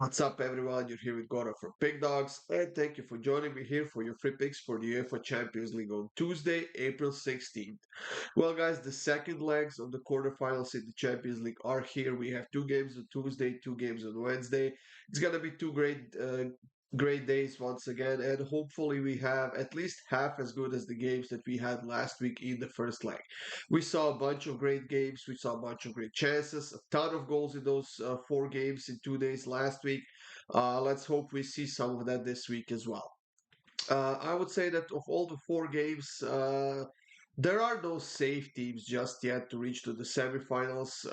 What's up, everyone? You're here with Goran from Pickdawgz, and thank you for joining me here for your free picks for the UEFA Champions League on Tuesday, April 16th. Well, guys, the second legs of the quarterfinals in the Champions League are here. We have two games on Tuesday, two games on Wednesday. It's gonna be two great days once again, and hopefully we have at least half as good as the games that we had last week in the first leg. We saw a bunch of great games. We saw a bunch of great chances, a ton of goals in those four games in 2 days last week. Let's hope we see some of that this week as well. I would say that of all the four games, there are no safe teams just yet to reach to the semifinals.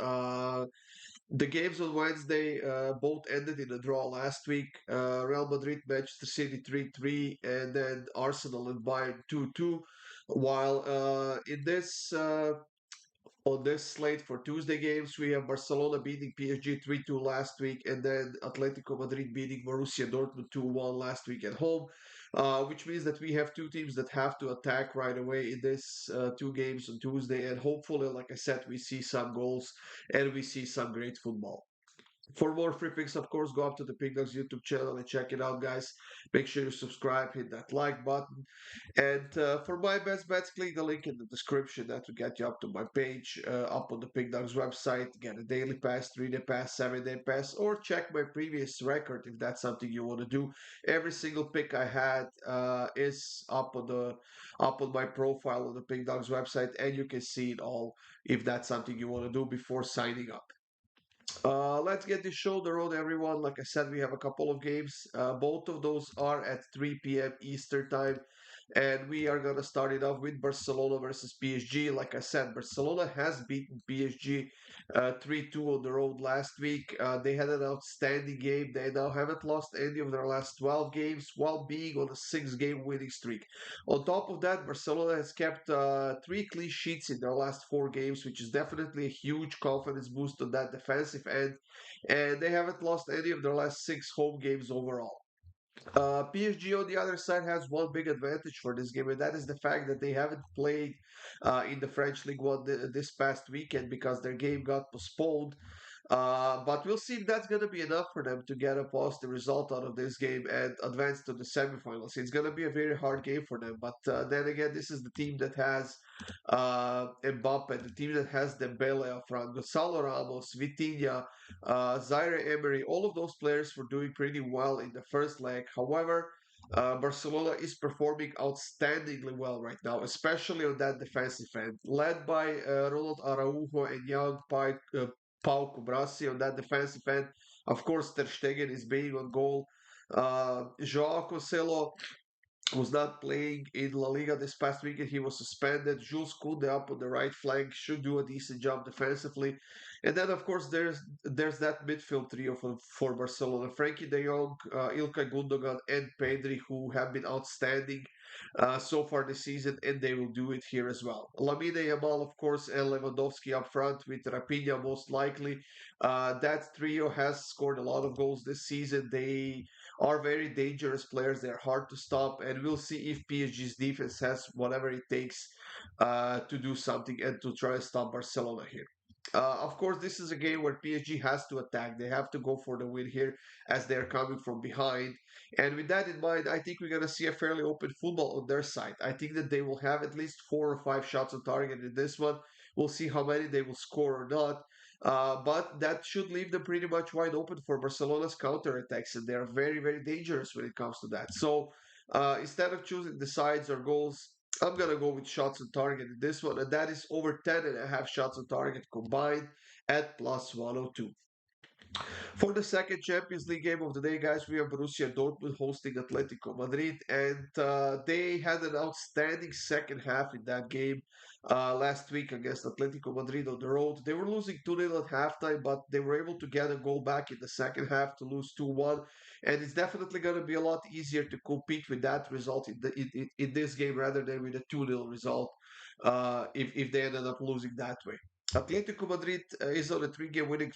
The games on Wednesday both ended in a draw last week. Real Madrid, Manchester City 3-3, and then Arsenal and Bayern 2-2. While in this on this slate for Tuesday games, we have Barcelona beating PSG 3-2 last week, and then Atletico Madrid beating Borussia Dortmund 2-1 last week at home, which means that we have two teams that have to attack right away in this two games on Tuesday, and hopefully, like I said, we see some goals and we see some great football. For more free picks, of course, go up to the Pick Dawgz YouTube channel and check it out, guys. Make sure you subscribe, hit that like button. And for my best bets, click the link in the description. That will get you up to my page, up on the Pick Dawgz website. Get a daily pass, 3-day pass, 7-day pass, or check my previous record if that's something you want to do. Every single pick I had is up on my profile on the Pick Dawgz website, and you can see it all if that's something you want to do before signing up. Let's get this show on the road, everyone. Like I said, we have a couple of games. Both of those are at 3 p.m. Eastern time. And we are going to start it off with Barcelona versus PSG. Like I said, Barcelona has beaten PSG 3-2 on the road last week. They had an outstanding game. They now haven't lost any of their last 12 games while being on a 6-game winning streak. On top of that, Barcelona has kept three clean sheets in their last four games, which is definitely a huge confidence boost on that defensive end. And they haven't lost any of their last six home games overall. PSG on the other side has one big advantage for this game, and that is the fact that they haven't played in the French League One this past weekend because their game got postponed. But we'll see if that's going to be enough for them to get a positive result out of this game and advance to the semifinals. It's going to be a very hard game for them. But then again, this is the team that has Mbappe, the team that has Dembele up front, Gonzalo Ramos, Vitinha, Zaire Emery. All of those players were doing pretty well in the first leg. However, Barcelona is performing outstandingly well right now, especially on that defensive end, led by Ronald Araujo and young Pau Cubarsí on that defensive end. Of course, Ter Stegen is being on goal. Joao Cancelo was not playing in La Liga this past weekend. He was suspended. Jules Koundé up on the right flank should do a decent job defensively. And then, of course, there's that midfield trio for Barcelona. Frankie de Jong, Ilkay Gundogan, and Pedri, who have been outstanding so far this season, and they will do it here as well. Lamine Yamal, of course, and Lewandowski up front with Rafinha most likely. That trio has scored a lot of goals this season. They are very dangerous players. They're hard to stop, and we'll see if PSG's defense has whatever it takes to do something and to try to stop Barcelona here. Of course, this is a game where PSG has to attack. They have to go for the win here as they're coming from behind. And with that in mind, I think we're going to see a fairly open football on their side. I think that they will have at least 4 or 5 shots on target in this one. We'll see how many they will score or not. But that should leave them pretty much wide open for Barcelona's counterattacks, and they are very, very dangerous when it comes to that. So instead of choosing the sides or goals, I'm going to go with shots on target in this one, and that is over 10.5 shots on target combined at plus 102. For the second Champions League game of the day, guys, we have Borussia Dortmund hosting Atletico Madrid, and they had an outstanding second half in that game last week against Atletico Madrid on the road. They were losing 2-0 at halftime, but they were able to get a goal back in the second half to lose 2-1, and it's definitely going to be a lot easier to compete with that result in this game rather than with a 2-0 result if they ended up losing that way. Atletico Madrid is on a 3-game winning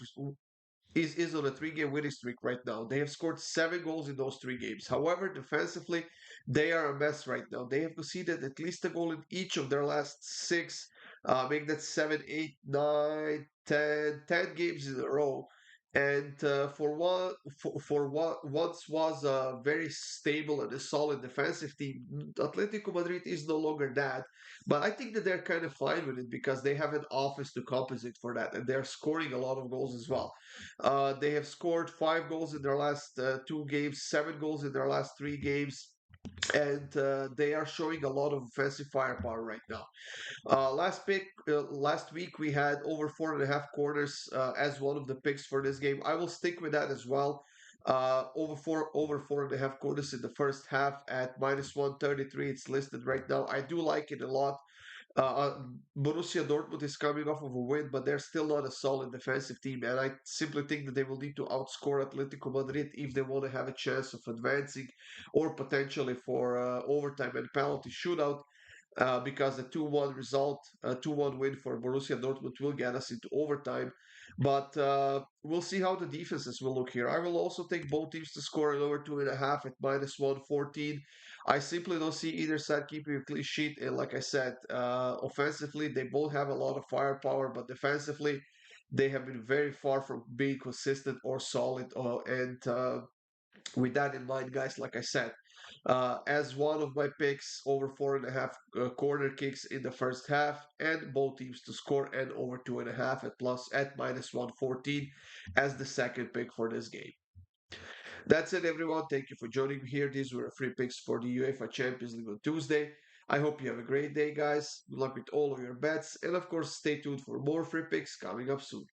streak right now. They have scored 7 goals in those 3 games. However, defensively, they are a mess right now. They have conceded at least a goal in each of their last six, making that 7, 8, 9, 10 games in a row. And for what once was a very stable and a solid defensive team, Atletico Madrid is no longer that. But I think that they're kind of fine with it because they have an offense to compensate for that, and they're scoring a lot of goals as well. They have scored 5 goals in their last 2 games, 7 goals in their last 3 games, and they are showing a lot of offensive firepower right now. Last week we had over 4.5 corners as one of the picks for this game. I will stick with that as well. Over 4.5 corners in the first half at -133. It's listed right now. I do like it a lot. Borussia Dortmund is coming off of a win, but they're still not a solid defensive team, and I simply think that they will need to outscore Atletico Madrid if they want to have a chance of advancing, or potentially for overtime and penalty shootout, because the 2-1 result, 2-1 win for Borussia Dortmund will get us into overtime. But we'll see how the defenses will look here. I will also take both teams to score an over 2.5 at -114. I simply don't see either side keeping a clean sheet. And like I said, offensively, they both have a lot of firepower, but defensively, they have been very far from being consistent or solid. And with that in mind, guys, like I said, as one of my picks, over 4.5 corner kicks in the first half, and both teams to score, and over 2.5 at -114 as the second pick for this game. That's it, everyone. Thank you for joining me here. These were free picks for the UEFA Champions League on Tuesday. I hope you have a great day, guys. Good luck with all of your bets, and of course, stay tuned for more free picks coming up soon.